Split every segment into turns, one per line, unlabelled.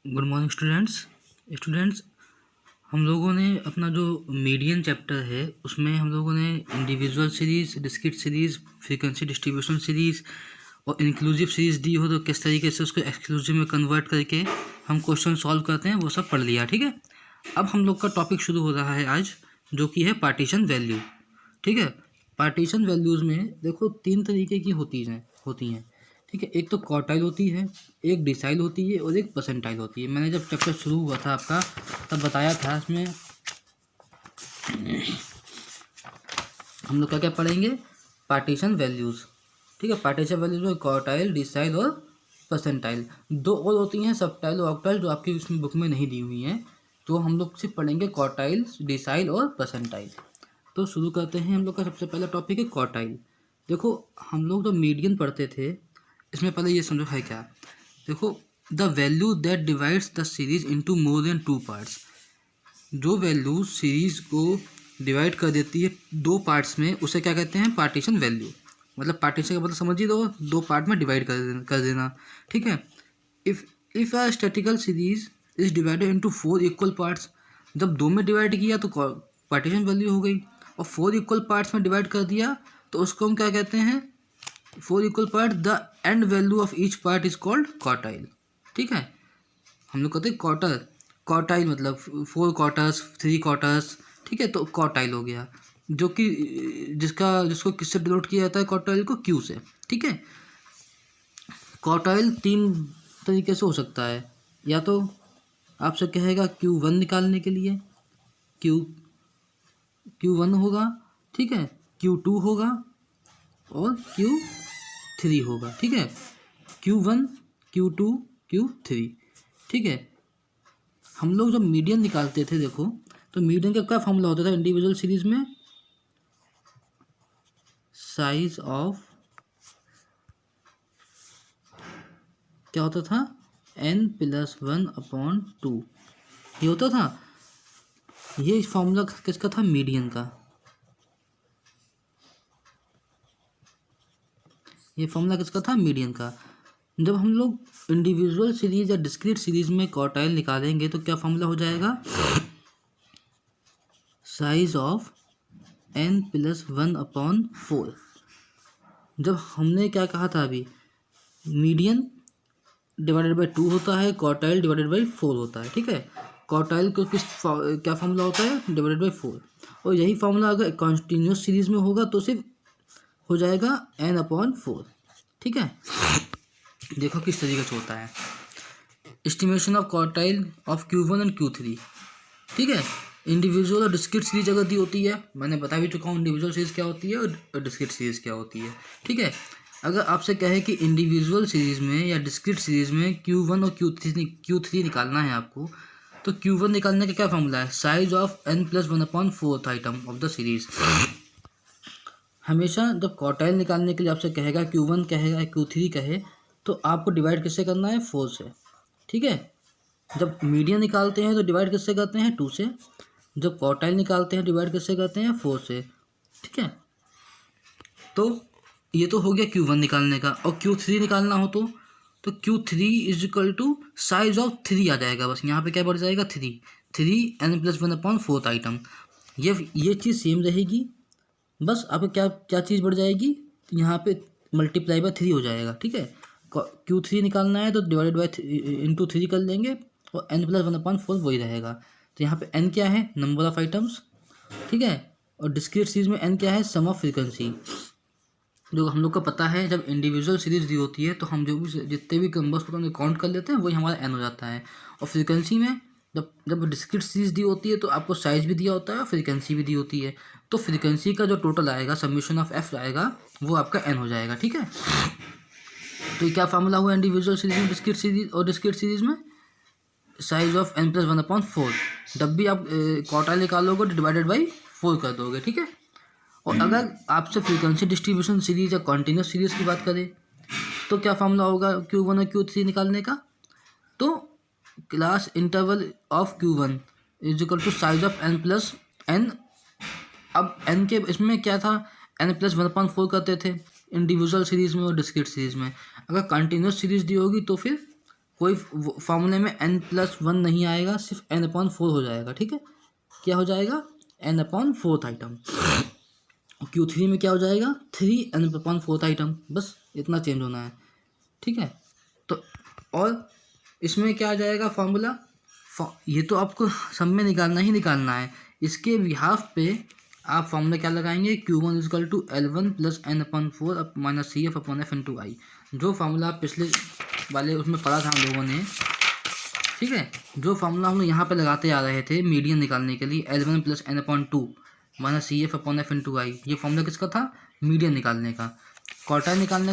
Good morning students. हम लोगों ने अपना जो मीडियन चैप्टर है उसमें हम लोगों ने individual series, discrete series, frequency distribution series और इंक्लूसिव सीरीज़ दी हो तो किस तरीके से उसको एक्सक्लूसिव में कन्वर्ट करके हम क्वेश्चन सॉल्व करते हैं वो सब पढ़ लिया। ठीक है, अब हम लोग का टॉपिक शुरू हो रहा है आज, जो कि है पार्टीशन वैल्यू। ठीक है, पार्टीशन वैल्यूज़ में देखो 3 तरीके की होती हैं। ठीक है, एक तो क्वार्टाइल होती है, एक डिसाइल होती है और एक परसेंटाइल होती है। मैंने जब चैप्टर शुरू हुआ था आपका तब बताया था इसमें हम लोग क्या क्या पढ़ेंगे, पार्टीशन वैल्यूज़। ठीक है, पार्टीशन वैल्यूज़ में क्वार्टाइल, डिसाइल और परसेंटाइल। 2 और होती हैं सबटाइल और ऑक्टाइल, जो आपकी उसमें बुक में नहीं दी हुई हैं। तो हम लोग सिर्फ पढ़ेंगे क्वार्टाइल, डिसाइल और परसेंटाइल। तो शुरू करते हैं। हम लोग का सबसे पहला टॉपिक है क्वार्टाइल। देखो, हम लोग जो मीडियन पढ़ते थे इसमें पहले ये समझो है क्या। देखो, the value that divides the series into more than 2 parts. जो वैल्यू सीरीज को डिवाइड कर देती है 2 पार्ट्स में उसे क्या कहते हैं, पार्टीशन वैल्यू। मतलब पार्टीशन का मतलब समझ ही दो, 2 पार्ट में डिवाइड कर देना। ठीक है, if a statistical series is divided into 4 equal parts. जब 2 में डिवाइड किया तो पार्टीशन वैल्यू हो गई, और 4 इक्वल पार्ट्स में डिवाइड कर दिया तो उसको हम क्या कहते हैं, 4 equal part. The end value of each part is called quartile. ठीक है, हम लोग कहते हैं क्वार्टाइल मतलब 4 क्वार्टर्स, 3 क्वार्टर्स। ठीक है, तो क्वार्टाइल हो गया, जो कि जिसको किससे डिनोट किया जाता है, क्वार्टाइल को क्यू से। ठीक है, क्वार्टाइल 3 तरीके से हो सकता है। या तो आपसे कहेगा Q1 निकालने के लिए, Q1 होगा। ठीक है, Q2 होगा और Q3 होगा। ठीक है, Q1, Q2, Q3। ठीक है, हम लोग जब मीडियन निकालते थे, देखो तो मीडियन का क्या फॉर्मूला होता था इंडिविजुअल सीरीज में, साइज ऑफ क्या होता था, n+1/2 ये होता था। ये फॉर्मूला किसका था, मीडियन का। ये फॉर्मूला किसका था, मीडियन का। जब हम लोग इंडिविजुअल सीरीज या डिस्क्रीट सीरीज में क्वार्टाइल निकालेंगे तो क्या फॉर्मूला हो जाएगा, साइज ऑफ n+1/4। जब हमने क्या कहा था अभी, मीडियन डिवाइडेड बाई 2 होता है, क्वार्टाइल डिवाइडेड बाई 4 होता है। ठीक है, क्वार्टाइल को क्या फॉर्मूला होता है, डिवाइडेड बाई 4। और यही फॉर्मूला अगर कॉन्टिन्यूस सीरीज में होगा तो सिर्फ हो जाएगा n/4। ठीक है, देखो किस तरीके से होता है estimation of quartile of Q1 and Q3। ठीक है, इंडिविजुअल और डिस्क्रीट सीरीज अगर दी होती है, मैंने बता भी चुका हूँ इंडिविजुअल सीरीज क्या होती है और डिस्क्रीट सीरीज क्या होती है। ठीक है, अगर आपसे कहे कि इंडिविजुअल सीरीज में या डिस्क्रीट सीरीज में Q1 और Q3 निकालना है आपको, तो Q1 निकालने का क्या फॉर्मूला है, size of n+1/4 item of the series. हमेशा जब क्वार्टाइल निकालने के लिए आपसे कहेगा Q1 कहेगा Q3 कहे, तो आपको डिवाइड किससे करना है, 4 से। ठीक है, जब मीडियन निकालते हैं तो डिवाइड किससे करते हैं, 2 से। जब क्वार्टाइल निकालते हैं डिवाइड किससे करते हैं, 4 से। ठीक है, तो ये तो हो गया Q1 निकालने का। और Q3 निकालना हो तो Q3 is equal to size of 3 आ जाएगा। बस यहाँ पे क्या बढ़ जाएगा, 3 n+1/4 आइटम। ये चीज़ सेम रहेगी, बस अब क्या क्या चीज़ बढ़ जाएगी, यहाँ पे मल्टीप्लाई बाय 3 हो जाएगा। ठीक है, Q3 निकालना है तो डिवाइडेड बाय इंटू 3 कर लेंगे और n+1/4 वही रहेगा। तो यहाँ पे n क्या है, नंबर ऑफ आइटम्स। ठीक है, और डिस्क्रीट सीरीज में n क्या है, सम ऑफ फ्रीक्वेंसी। जो हम लोग को पता है जब इंडिविजुअल सीरीज दी होती है तो हम जो भी जितने भी नंबर्स को हम काउंट कर लेते हैं वही हमारा n हो जाता है। और फ्रीक्वेंसी में जब डिस्क्रीट सीरीज दी होती है तो आपको साइज भी दिया होता है और फ्रीक्वेंसी भी दी होती है। तो फ्रीक्वेंसी का जो टोटल आएगा, समीशन ऑफ f आएगा, वो आपका n हो जाएगा। ठीक है, तो ये क्या फार्मूला हुआ इंडिविजुअल सीरीज में, डिस्क्रीट सीरीज और डिस्क्रीट सीरीज में, साइज ऑफ n+1/4। जब भी आप क्वार्टाइल निकालोगे तो डिवाइडेड बाई 4 कर दोगे। ठीक है, और अगर आपसे फ्रीक्वेंसी डिस्ट्रीब्यूशन सीरीज या कॉन्टीन्यूस सीरीज की बात करें तो क्या फार्मूला होगा Q1 और Q3 निकालने का, तो class interval of Q1 is equal to size of n+n। अब n के इसमें क्या था, n+1/4 करते थे इंडिविजुअल सीरीज में और डिस्क्रीट सीरीज में। अगर कंटिन्यूस सीरीज दी होगी तो फिर कोई फॉर्मूले में n+1 नहीं आएगा, सिर्फ n/4 हो जाएगा। ठीक है, क्या हो जाएगा, n/4 आइटम। Q3 में क्या हो जाएगा, 3n/4 आइटम, बस इतना चेंज होना है। ठीक है, तो और इसमें क्या आ जाएगा फॉर्मूला, ये तो आपको सब में निकालना ही निकालना है। इसके बिहाफ पे आप फॉर्मूला क्या लगाएंगे, Q1 = L1 + n/4 - CF/F/I। जो फार्मूला आप पिछले वाले उसमें पढ़ा था हम लोगों ने, ठीक है, जो फार्मूला हम लोग यहाँ पे लगाते आ रहे थे मीडियन निकालने के लिए, L1 + n/2 - CF/F/I। ये फार्मूला किसका था, मीडियन निकालने का। क्वार्टाइल निकालने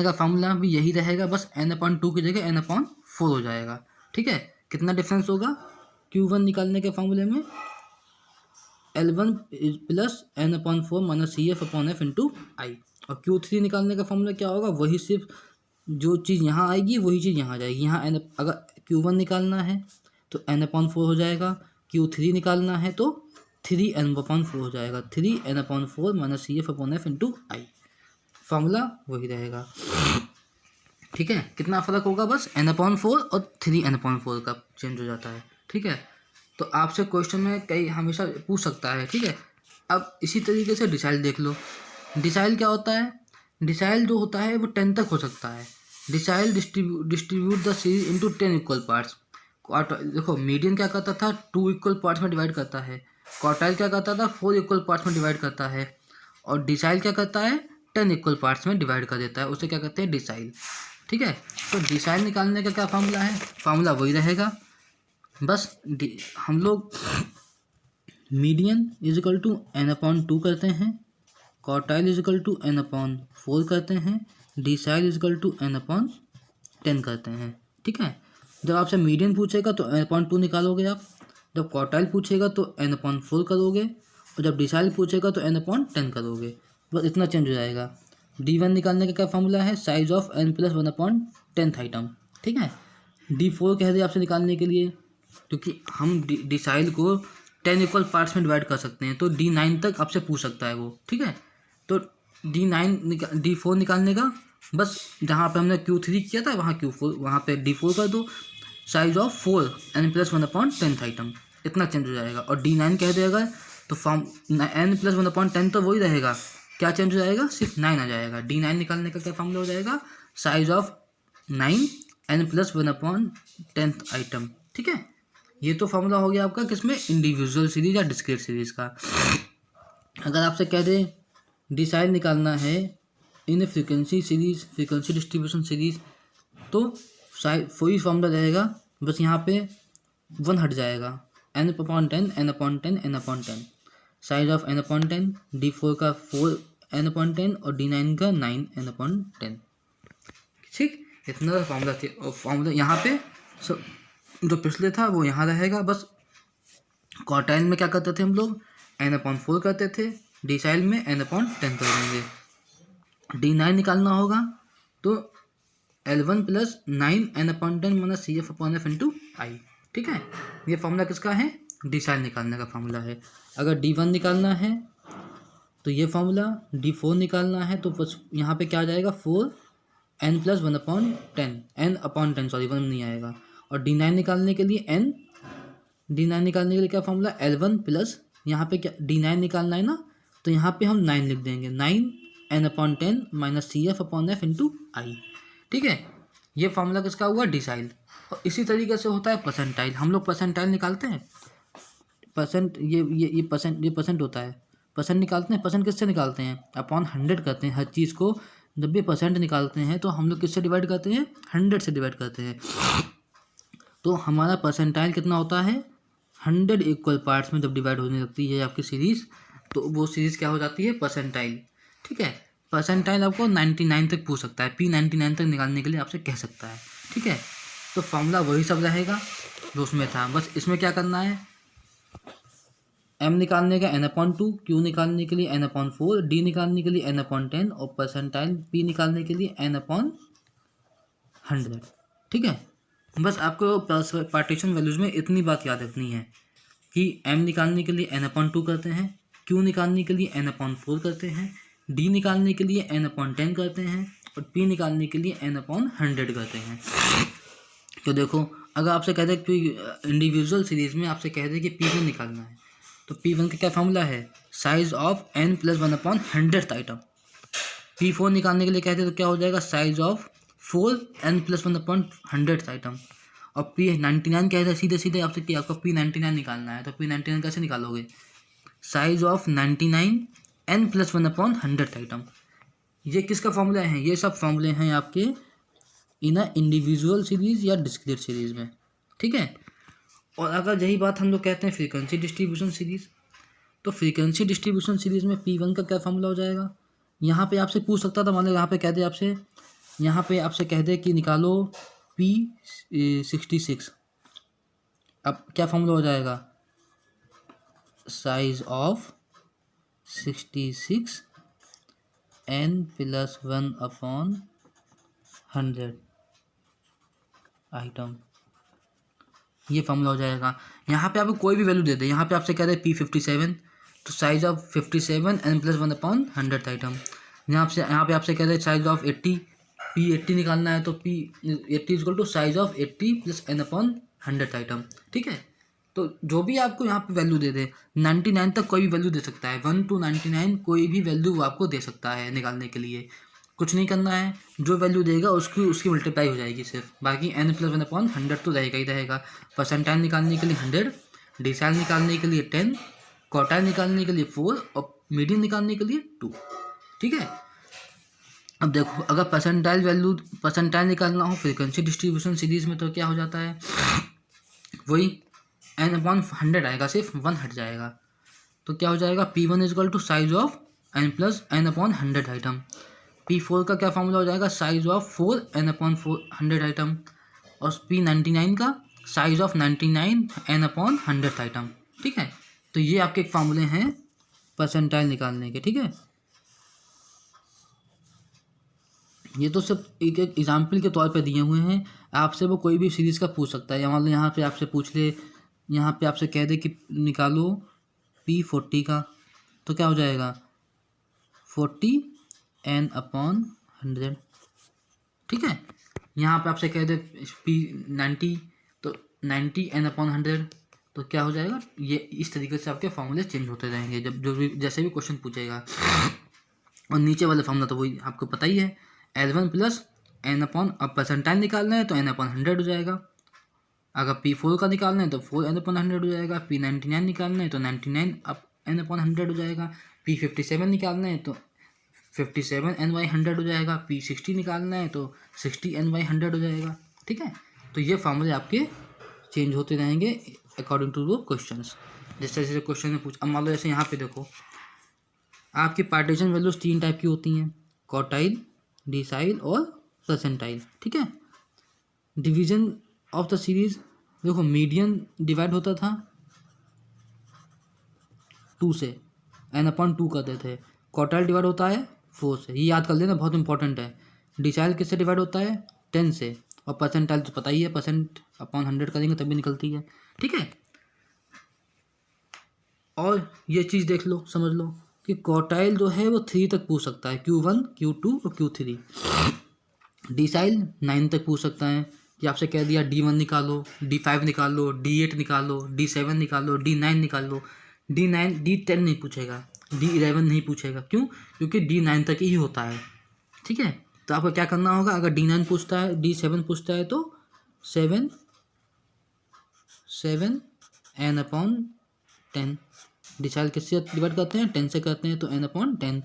का फार्मूला भी यही रहेगा, बस n/2 की जगह n/4 हो जाएगा। ठीक है, कितना डिफरेंस होगा, Q1 निकालने के फार्मूले में L1 + n/4 - CF/F/I, और Q3 निकालने का फार्मूला क्या होगा, वही सिर्फ जो चीज़ यहाँ आएगी वही चीज़ यहाँ जाएगी। यहाँ अगर Q1 निकालना है तो n/4 हो जाएगा, Q3 निकालना है तो 3n/4 हो जाएगा, 3n/4 - CF/F/I। फार्मूला वही रहेगा। ठीक है, कितना फ़र्क होगा, बस n/4 और 3n/4 का चेंज हो जाता है। ठीक है, तो आपसे क्वेश्चन में कई हमेशा पूछ सकता है। ठीक है, अब इसी तरीके से डिसाइल देख लो। डिसाइल क्या होता है, डिसाइल जो होता है वो 10 तक हो सकता है। Decile distribute the series into 10 equal parts. देखो मीडियन क्या करता था, 2 इक्वल पार्ट्स में डिवाइड करता है। क्वार्टाइल क्या करता था, 4 इक्वल पार्ट्स में डिवाइड करता है। और डिसाइल क्या करता है, 10 इक्वल पार्ट्स में डिवाइड कर देता है, उसे क्या कहते हैं, डिसाइल। ठीक है, तो डिसाइल निकालने का क्या फार्मूला है, फार्मूला वही रहेगा, बस हम लोग मीडियन = n/2 करते हैं, क्वार्टाइल = n/4 करते हैं, डिसाइल = n/10 करते हैं। ठीक है, जब आपसे मीडियन पूछेगा तो n/2 निकालोगे आप, जब क्वार्टाइल पूछेगा तो n/4 करोगे, और जब डिसाइल पूछेगा तो n/10 करोगे, बस इतना चेंज हो जाएगा। D1 निकालने का क्या फार्मूला है, साइज ऑफ n + 1/10 आइटम। ठीक है, D4 कह दिया आपसे निकालने के लिए, क्योंकि हम डिसाइल को 10 इक्वल पार्ट्स में डिवाइड कर सकते हैं, तो D9 तक आपसे पूछ सकता है वो। ठीक है, तो D4 निकालने का, बस जहाँ पे हमने Q3 किया था वहाँ Q4, वहाँ पे D4 कर दो, साइज ऑफ 4 n + 1/10 आइटम, इतना चेंज हो जाएगा। और D9 कह देगा तो n + 1/10 तो वही रहेगा, क्या चेंज हो जाएगा, सिर्फ 9 आ जाएगा। D9 निकालने का क्या फार्मूला हो जाएगा, साइज ऑफ 9 n + 1/10 आइटम। ठीक है, ये तो फार्मूला हो गया आपका किसमें, इंडिविजुअल सीरीज या डिस्क्रीट सीरीज का। अगर आपसे कह दे डिसाइल निकालना है in frequency series, frequency distribution series, तो वही फार्मूला रहेगा, बस यहाँ पे 1 हट जाएगा, n/10 n/10 n/10, size of n/10, D4 का 4 n/10 और D9 का 9 n/10। ठीक, इतना फार्मूला यहाँ पे जो पिछले था वो यहाँ रहेगा। बस क्वार्टाइल में क्या करते थे हम लोग, n/4 करते थे, डिसाइल में n/10 कर देंगे। D9 निकालना होगा तो L1 + 9 n/10 - CF/F/I। ठीक है, ये फार्मूला किसका है, डिसाइल निकालने का फार्मूला है। अगर D1 निकालना है तो ये फार्मूला, D4 निकालना है तो बस यहाँ पे क्या आ जाएगा, 4n + 1/10 n/10, सॉरी 1 नहीं आएगा। और D9 निकालने के लिए D9 निकालने के लिए क्या फार्मूला, L1 + यहाँ पे क्या D9 निकालना है ना, तो यहाँ पे हम 9 लिख देंगे, 9 n/10 - CF/F/I। ठीक है, ये फार्मूला किसका हुआ, डिसाइल। और इसी तरीके से होता है परसेंटाइल, हम लोग परसेंटाइल निकालते हैं, परसेंट ये परसेंट होता है, परसेंट निकालते हैं। परसेंट किससे निकालते हैं, अपॉन 100 करते हैं। हर चीज़ को जब भी परसेंट निकालते हैं तो हम लोग किससे डिवाइड करते हैं, 100 से डिवाइड करते हैं। तो हमारा परसेंटाइल कितना होता है, 100 इक्वल पार्ट्स में जब डिवाइड होने लगती है आपकी सीरीज़, तो वो सीरीज़ क्या हो जाती है, परसेंटाइल। ठीक है, परसेंटाइल आपको 99 तक पूछ सकता है, P99 तक निकालने के लिए आपसे कह सकता है। ठीक है, तो फार्मूला वही सब रहेगा जो उसमें था, बस इसमें क्या करना है, m निकालने का n/2, q निकालने के लिए n/4, d निकालने के लिए n/10 और परसेंटाइल p निकालने के लिए n/100। ठीक है, बस आपको पार्टीशन वैल्यूज़ में इतनी बात याद रखनी है कि m निकालने के लिए n/2 करते हैं, q निकालने के लिए n/4 करते हैं, डी निकालने के लिए n/10 करते हैं और पी निकालने के लिए n/100 करते हैं। तो देखो अगर आपसे कहते हैं कि इंडिविजुअल सीरीज में आपसे कहते हैं कि P1 निकालना है, तो P1 का क्या फॉर्मूला है, size of n+1/100th item. P4 निकालने के लिए कहते हैं तो क्या हो जाएगा, साइज ऑफ 4n+1/100th आइटम। और P99 कहते हैं सीधे सीधे आपसे कि आपको P99 निकालना है, तो P99 कैसे निकालोगे, साइज ऑफ 99n+1/100th आइटम। ये किसका फॉर्मूला है, ये सब फॉर्मूले हैं आपके इन इंडिविजुअल सीरीज या डिस्क्रीट सीरीज में, ठीक है। और अगर यही बात हम लोग कहते हैं फ्रीक्वेंसी डिस्ट्रीब्यूशन सीरीज, तो फ्रीक्वेंसी डिस्ट्रीब्यूशन सीरीज में P1 का क्या फॉर्मूला हो जाएगा। यहाँ पे आपसे पूछ सकता था, मान लो यहाँ पे कह दे आपसे, यहाँ पे आपसे कह दे कि निकालो P66, अब क्या फॉर्मूला हो जाएगा, साइज ऑफ 66 n+1/100 आइटम, ये फॉर्मूला हो जाएगा। यहाँ पे आपको कोई भी वैल्यू दे दे, यहाँ पे आपसे कह रहे हैं P57, तो साइज ऑफ 57 n+1/100 आइटम। यहाँ पे आपसे कह रहे हैं साइज ऑफ 80, P80 निकालना है, तो P80 = size of 80 + n/100 item, ठीक है। तो जो भी आपको यहाँ पे वैल्यू दे दे, 99 तक कोई भी वैल्यू दे सकता है, 1 to 99 कोई भी वैल्यू वो आपको दे सकता है निकालने के लिए। कुछ नहीं करना है, जो वैल्यू देगा उसकी मल्टीप्लाई हो जाएगी सिर्फ, बाकी n+1/100 तो रहेगा ही रहेगा। परसेंटाइल निकालने के लिए 100, डिसाइल निकालने के लिए 10, क्वार्टाइल निकालने के लिए 4 और मीडियन निकालने के लिए 2, ठीक है। अब देखो अगर परसेंटाइल निकालना हो फ्रीक्वेंसी डिस्ट्रीब्यूशन सीरीज में, तो क्या हो जाता है, वही n/100 आएगा, सिर्फ 1 हट जाएगा, तो क्या हो जाएगा, P1 = size of n+n/100 item. P4 का क्या फॉर्मूला हो जाएगा, साइज ऑफ 4n/100 आइटम। और P99 का साइज ऑफ 99n/100 आइटम, ठीक है। तो ये आपके फार्मूले हैं परसेंटाइल निकालने के, ठीक है। ये तो सब एक एग्जाम्पल के तौर पे दिए हुए हैं, आपसे वो कोई भी सीरीज़ का पूछ सकता है। मान लो यहाँ पे आपसे पूछ ले, यहाँ पे आपसे कह दे कि निकालो P40 का, तो क्या हो जाएगा, 40n/100, ठीक है। यहाँ पे आपसे कह दे P90, तो 90n/100, तो क्या हो जाएगा, ये इस तरीके से आपके फॉर्मूले चेंज होते रहेंगे जब जो भी जैसे भी क्वेश्चन पूछेगा। और नीचे वाला फॉर्मूला तो वही आपको पता ही है, L1 + n/, अब परसेंटाइल निकालना है तो n/100 हो जाएगा। अगर P4 का निकालना है तो 4n/100 हो जाएगा। P99 निकालना है तो 99n/100 हो जाएगा। P57 निकालना है तो 57n/100 हो जाएगा। P60 निकालना है तो 60n/100 हो जाएगा, ठीक है। तो ये फार्मूले आपके चेंज होते रहेंगे अकॉर्डिंग टू वो क्वेश्चंस, जैसे जैसे क्वेश्चन में पूछ। अब मान लो जैसे यहाँ पे देखो, आपकी पार्टीशन वैल्यूज 3 टाइप की होती हैं, क्वार्टाइल, डिसाइल और परसेंटाइल, ठीक है। डिवीजन ऑफ द सीरीज देखो, मीडियन डिवाइड होता था 2 से, n/2 करते थे। क्वार्टाइल डिवाइड होता है 4 से, ये याद कर लेना, बहुत इंपॉर्टेंट है। डिसाइल किससे डिवाइड होता है, 10 से। और परसेंटाइल तो पता ही है, %/100 करेंगे तभी निकलती है, ठीक है। और ये चीज़ देख लो, समझ लो कि क्वार्टाइल जो है वो 3 तक पूछ सकता है, Q1, Q2 और Q3। डिसाइल 9 तक पूछ सकता है, कि आपसे कह दिया D1 निकालो, D5 निकालो, D8 निकालो, D7 निकालो, D9 निकालो। D10 नहीं पूछेगा, D11 नहीं पूछेगा, क्यों, क्योंकि D9 तक ही होता है, ठीक है। तो आपको क्या करना होगा, अगर D9 पूछता है, D7 पूछता है तो 7n/10। डिसाइल किससे डिवाइड करते हैं, 10 से करते हैं, तो n/10।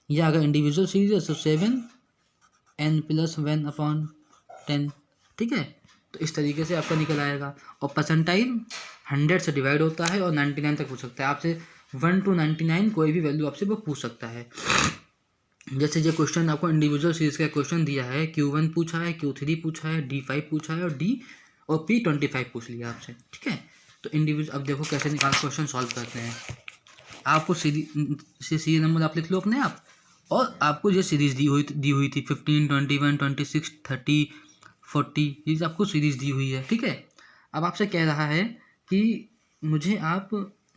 या अगर इंडिविजुअल सीरीज है तो 7n+1/10, ठीक है। तो इस तरीके से आपका निकल आएगा। और परसेंटाइल 100 से डिवाइड होता है और 99 तक पूछ सकता है आपसे, 1 to 99 कोई भी वैल्यू आपसे वो पूछ सकता है। जैसे ये क्वेश्चन आपको इंडिविजुअल सीरीज का क्वेश्चन दिया है, Q1 पूछा है, Q3 पूछा है, D5 पूछा है और P25 पूछ लिया आपसे, ठीक है। तो इंडिविजुअल, अब देखो कैसे निकाल क्वेश्चन सॉल्व करते हैं। आपको सीरीज नंबर आप लिख लो अपने आप, और आपको ये सीरीज दी हुई थी 15, 21, 26, 30, 40, ये आपको सीरीज दी हुई है, ठीक है। अब आपसे कह रहा है कि मुझे आप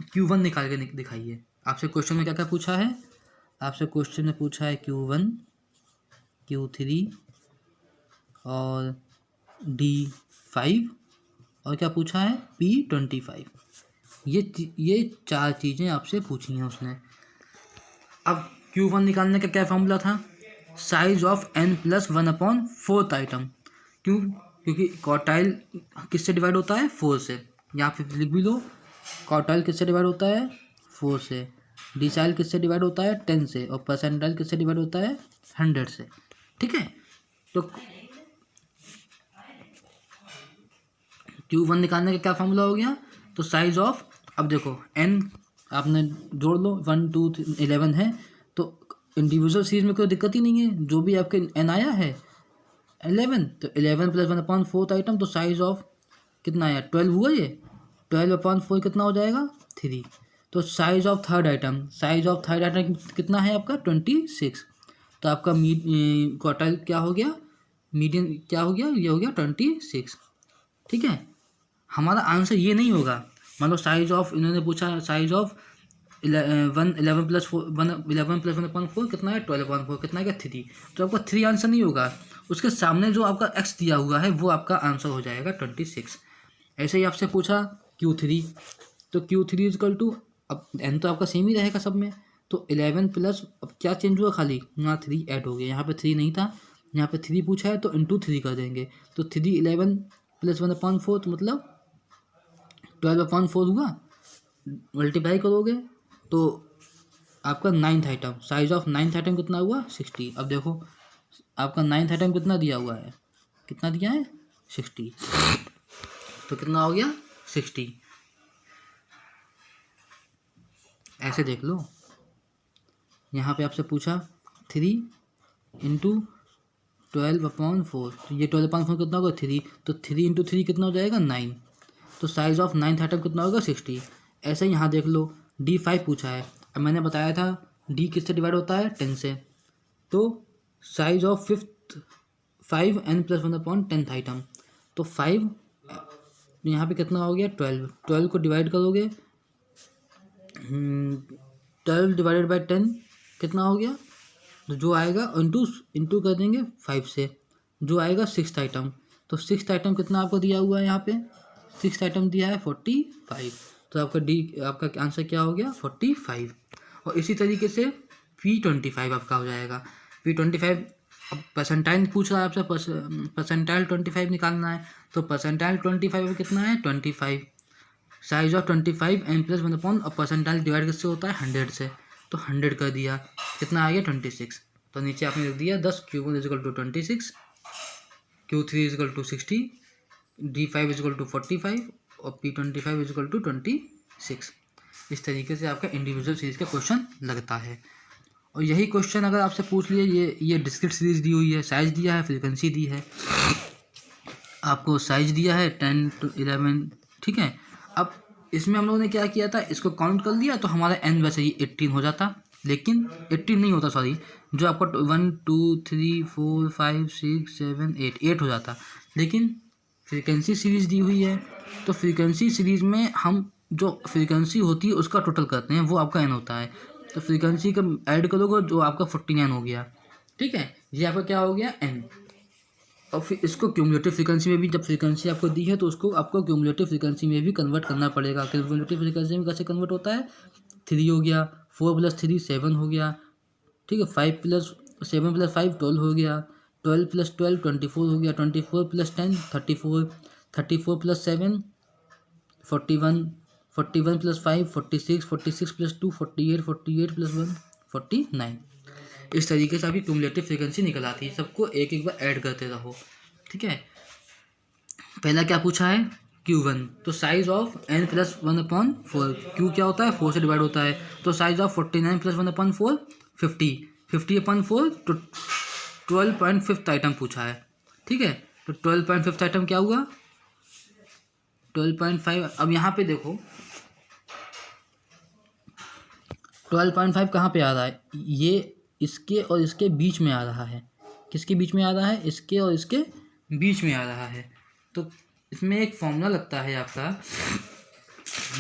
Q1 निकाल के दिखाइए। आपसे क्वेश्चन में क्या क्या पूछा है, आपसे क्वेश्चन में पूछा है Q1, Q3 और D5 और क्या पूछा है P25। ये 4 चीज़ें आपसे पूछी हैं उसने। अब Q1 निकालने का क्या फॉर्मूला था, साइज ऑफ n+1/4 आइटम। क्योंकि क्वार्टाइल किससे डिवाइड होता है 4 से, यहाँ पे लिख भी लो, क्वार्टाइल किससे डिवाइड होता है 4 से, डिसाइल किससे डिवाइड होता है 10 से, और परसेंटाइल किससे डिवाइड होता है 100 से। ठीक है, तो Q1 निकालने का क्या फॉर्मूला हो गया, तो साइज ऑफ, अब देखो n आपने जोड़ लो 1 2 11 है, तो इंडिविजुअल सीरीज में कोई दिक्कत ही नहीं है, जो भी आपके n आया है 11, तो 11 + 1/4 आइटम, तो साइज ऑफ कितना आया 12 हुआ, ये 12/4 कितना हो जाएगा 3। तो साइज ऑफ थर्ड आइटम, कितना है आपका 26। तो आपका क्वार्टाइल क्या हो गया, मीडियन क्या हो गया, ये हो गया 26। ठीक है, हमारा आंसर ये नहीं होगा, मान लो साइज ऑफ, इन्होंने पूछा साइज ऑफ 11+1/4 कितना है 12/4 कितना है 3, तो आपका 3 आंसर नहीं होगा, उसके सामने जो आपका x दिया हुआ है वो आपका आंसर हो जाएगा 26। ऐसे ही आपसे पूछा Q3, तो Q3 इजकल टू, अब n तो आपका सेम ही रहेगा सब में, तो 11 प्लस, अब क्या चेंज हुआ, खाली यहाँ 3 ऐड हो गया, यहाँ पे 3 नहीं था, यहाँ पे 3 पूछा है तो इंटू 3 कर देंगे, तो 3 11 + 1/4 तो मतलब 12/4 हुआ, मल्टीप्लाई करोगे तो आपका 9th item, size of 9th item कितना हुआ 60। अब देखो आपका 9th आइटम कितना दिया हुआ है, कितना दिया है 60, तो कितना हो गया 60। ऐसे देख लो, यहाँ पे आपसे पूछा 3 × 12/4, तो ये 12/4 कितना होगा 3, तो 3 × 3 कितना हो जाएगा 9, तो साइज ऑफ 9th आइटम कितना होगा 60। ऐसे यहाँ देख लो D5 पूछा है, अब मैंने बताया था D किससे डिवाइड होता है 10 से, तो साइज ऑफ 5 n+1/10th आइटम, तो 5 यहाँ पे कितना हो गया 12 को डिवाइड करोगे 12 डिवाइडेड बाई 10 कितना हो गया, तो जो आएगा इंटू कर देंगे 5 से, जो आएगा 6th आइटम, तो 6th आइटम कितना आपको दिया हुआ है, यहाँ पे 6th आइटम दिया है 45, तो आपका आंसर क्या हो गया 45। और इसी तरीके से P25 आपका हो जाएगा, P25, अब परसेंटाइल पूछ रहा है आपसे, परसेंटाइल 25 निकालना है, तो परसेंटाइल 25 कितना है 25, साइज ऑफ 25 n+1/, और परसेंटाइल डिवाइड किससे होता है 100 से, तो 100 कर दिया, कितना आ गया 26। तो नीचे आपने लिख दिया 10, Q1 = 26, Q3 = 60, D5 = 45 और P25 = 26। इस तरीके से आपका इंडिविजुअल सीरीज का क्वेश्चन लगता है। और यही क्वेश्चन अगर आपसे पूछ लिए, ये डिस्क्रीट सीरीज दी हुई है, साइज दिया है, फ्रीक्वेंसी दी है, आपको साइज दिया है 10 to 11। ठीक है, अब इसमें हम लोगों ने क्या किया था, इसको काउंट कर लिया तो हमारा n वैसे ही 18 हो जाता, लेकिन 18 नहीं होता, सॉरी, जो आपका 1 2 3 4 5 6 7 8 हो जाता, लेकिन फ्रीक्वेंसी सीरीज दी हुई है, तो फ्रीक्वेंसी सीरीज में हम जो फ्रीक्वेंसी होती है उसका टोटल करते हैं, वो आपका n होता है, तो फ्रीक्वेंसी का ऐड करोगे जो आपका 49 हो गया। ठीक है, ये आपका क्या हो गया n। और फिर इसको क्यूमुलेटिव फ्रीक्वेंसी में भी, जब फ्रीक्वेंसी आपको दी है तो उसको आपको क्यूमुलेटिव फ्रीक्वेंसी में भी कन्वर्ट करना पड़ेगा। क्यूमुलेटिव फ्रीक्वेंसी में कैसे कन्वर्ट होता है, 3 हो गया, 4 + 3 7 हो गया, ठीक है, 5 + 7 + 5 12 हो गया, 12 + 12 24 हो गया, 24 + 10 34, 34 + 7 41, 41 + 5 46, 46 + 2 48, 48 + 1 49। इस तरीके से आपकी क्यूमुलेटिव फ्रीक्वेंसी निकल आती है, सबको एक एक बार ऐड करते रहो। ठीक है, पहला क्या पूछा है Q1, तो साइज ऑफ n+1/4, Q क्या होता है 4 से डिवाइड होता है, तो साइज ऑफ 49 + 1/4 50, 50/4 तो 12.5 आइटम पूछा है। ठीक है, तो 12.5 आइटम क्या हुआ 12.5। अब यहाँ पे देखो 12.5 कहाँ पे आ रहा है, ये इसके और इसके बीच में आ रहा है, किसके बीच में आ रहा है, इसके और इसके बीच में आ रहा है। तो इसमें एक फॉर्मूला लगता है आपका,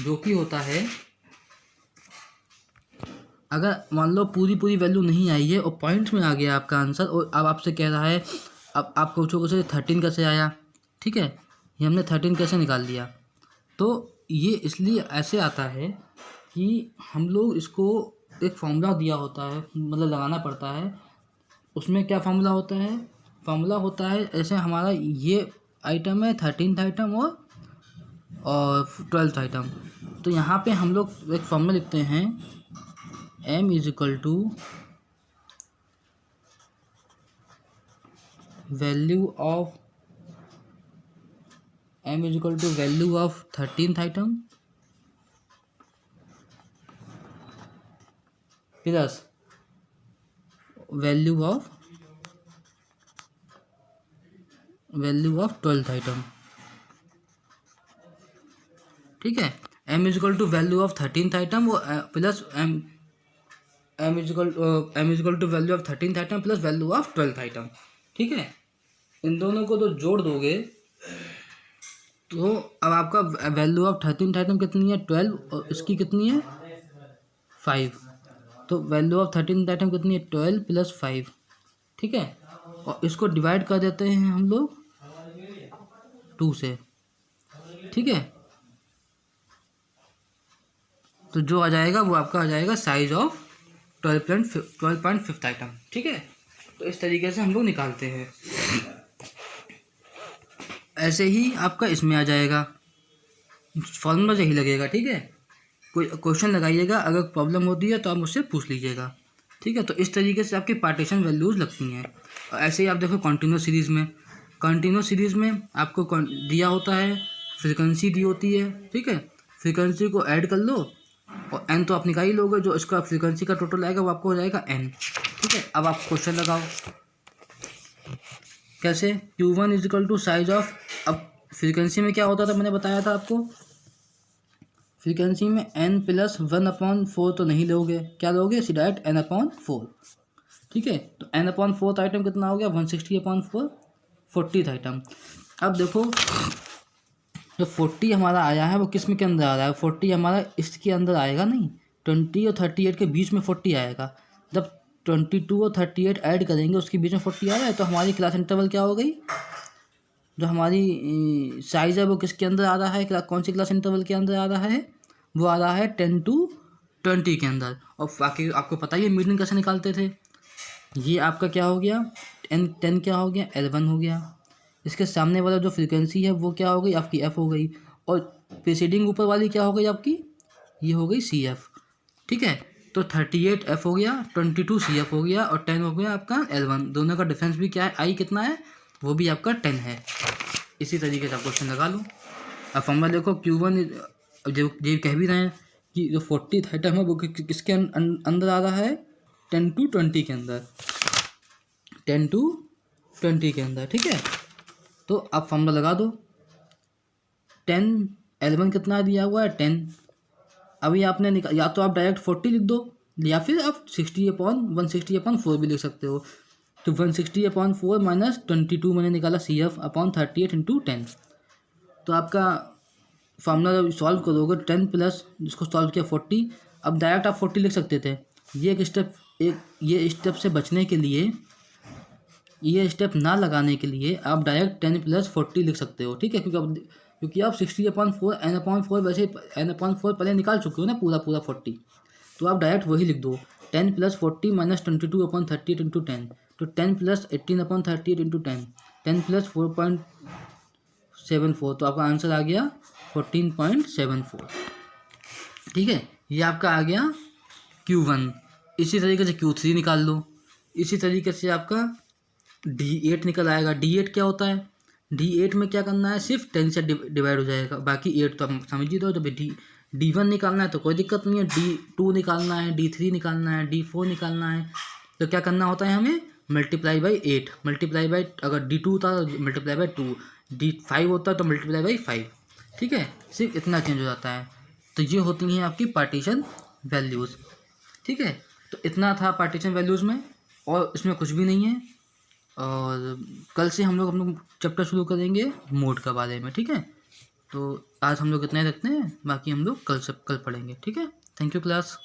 जो कि होता है अगर मान लो पूरी वैल्यू नहीं आई है और पॉइंट्स में आ गया आपका आंसर, और अब आपसे कह रहा है, अब आप पूछोगे से 13 कैसे आया, ठीक है, ये हमने 13 कैसे निकाल लिया। तो ये इसलिए ऐसे आता है कि हम लोग इसको एक फॉर्मूला दिया होता है, मतलब लगाना पड़ता है। उसमें क्या फॉर्मूला होता है, फॉर्मूला होता है ऐसे हमारा ये आइटम है 13th आइटम और 12th आइटम। तो यहाँ पे हम लोग एक फॉर्मूला लिखते हैं, m is equal to value of 13th item plus value of 12th item, ठीक है। m is equal to value of 13th item plus m is equal to value of 13th item plus value of 12th item, ठीक है। इन दोनों को तो जोड़ दोगे तो अब आपका वैल्यू ऑफ 13th आइटम कितनी है 12 और इसकी कितनी है 5। तो वैल्यू ऑफ 13th आइटम कितनी है 12 प्लस 5, ठीक है। और इसको डिवाइड कर देते हैं हम लोग 2 से, ठीक है। तो जो आ जाएगा वो आपका आ जाएगा साइज ऑफ 12.5 आइटम, ठीक है। तो इस तरीके से हम लोग निकालते हैं। ऐसे ही आपका इसमें आ जाएगा, फॉर्मूला यही लगेगा, ठीक है। कोई क्वेश्चन लगाइएगा, अगर प्रॉब्लम होती है तो आप मुझसे पूछ लीजिएगा, ठीक है। तो इस तरीके से आपकी पार्टीशन वैल्यूज़ लगती हैं। और ऐसे ही आप देखो कंटिन्यूस सीरीज़ में आपको दिया होता है, फ्रीक्वेंसी दी होती है, ठीक है। फ्रीक्वेंसी को ऐड कर लो और n तो आप निकाल ही लोगे, जो इसका फ्रीक्वेंसी का टोटल आएगा वो आपको हो जाएगा n, ठीक है। अब आप क्वेश्चन लगाओ कैसे, Q1 is equal to size of, अब फ्रीक्वेंसी में क्या होता था मैंने बताया था आपको, फ्रीक्वेंसी में n प्लस 1/4 तो नहीं लोगे, क्या लोगे डायरेक्ट n/4, ठीक है। तो n/4 आइटम कितना हो गया 160/4, 40th आइटम। अब देखो जो 40 हमारा आया है वो किस में के अंदर आ रहा है, 40 हमारा इसके अंदर आएगा नहीं, 20 और 38 के बीच में 40 आएगा। जब 22 और 38 ऐड करेंगे उसके बीच में 40 आ रहा है, तो हमारी क्लास इंटरवल क्या हो गई, जो हमारी साइज़ है वो किसके अंदर आ रहा है, कौन सी क्लास इंटरवल के अंदर आ रहा है, वो आ रहा है 10 to 20 के अंदर। और बाकी आपको पता ही है मीडियन कैसे निकालते थे, ये आपका क्या हो गया 10 क्या हो गया L1 हो गया। इसके सामने वाला जो फ्रीक्वेंसी है वो क्या हो गई आपकी f हो गई, और प्रीसीडिंग ऊपर वाली क्या हो गई आपकी, ये हो गई CF, ठीक है। तो 38 f हो गया, 22 CF हो गया और 10 हो गया आपका L1। दोनों का डिफरेंस भी क्या है, I कितना है, वो भी आपका 10 है। इसी तरीके से आप क्वेश्चन लगा लो। अब फॉर्मूला देखो Q1 जो कह भी रहे हैं कि जो 40th आइटम है वो किसके अंदर आ रहा है 10 to 20 के अंदर, 10 to 20 के अंदर, ठीक है। तो आप फॉर्मूला लगा दो, 10 L1 कितना दिया हुआ है 10। अभी आपने या तो आप डायरेक्ट 40 लिख दो या फिर आप 160/4 भी लिख सकते हो। तो 160/4 माइनस 22 मैंने निकाला CF/38 इंटू 10। तो आपका फार्मूला जब सॉल्व करोगे 10 प्लस जिसको सॉल्व किया 40, अब डायरेक्ट आप 40 लिख सकते थे। ये स्टेप से बचने के लिए, ये स्टेप ना लगाने के लिए आप डायरेक्ट 10 प्लस 40 लिख सकते हो, ठीक है। क्योंकि आप 60/4 n/4 वैसे n/4 पहले निकाल चुके हो ना पूरा 40, तो आप डायरेक्ट वही लिख दो 10 प्लस 40 माइनस 22/38 इंटू 10। तो 10 प्लस 18/38 इंटू 10, 10 प्लस 4.74, तो आपका आंसर आ गया 14.74, ठीक है। ये आपका आ गया Q1। इसी तरीके से Q3 निकाल लो। इसी तरीके से आपका D8 निकल आएगा। D8 क्या होता है, D8 में क्या करना है, सिर्फ 10 से डिवाइड हो जाएगा, बाकी 8 तो आप समझ ही दो। जब D1 निकालना है तो कोई दिक्कत नहीं है, D2 निकालना है, D3 निकालना है, D4 निकालना है, तो क्या करना होता है हमें मल्टीप्लाई बाई 8, मल्टीप्लाई बाई, अगर D2 था मल्टीप्लाई बाई 2, D5 होता है तो मल्टीप्लाई बाई 5, ठीक है। सिर्फ इतना चेंज हो जाता है। तो ये होती हैं आपकी पार्टीशन वैल्यूज़, ठीक है। तो इतना था पार्टीशन वैल्यूज़ में, और इसमें कुछ भी नहीं है। और कल से हम लोग चैप्टर शुरू करेंगे मोड के बारे में, ठीक है। तो आज हम लोग इतना ही रखते हैं, बाकी हम लोग कल पढ़ेंगे, ठीक है। Thank you class.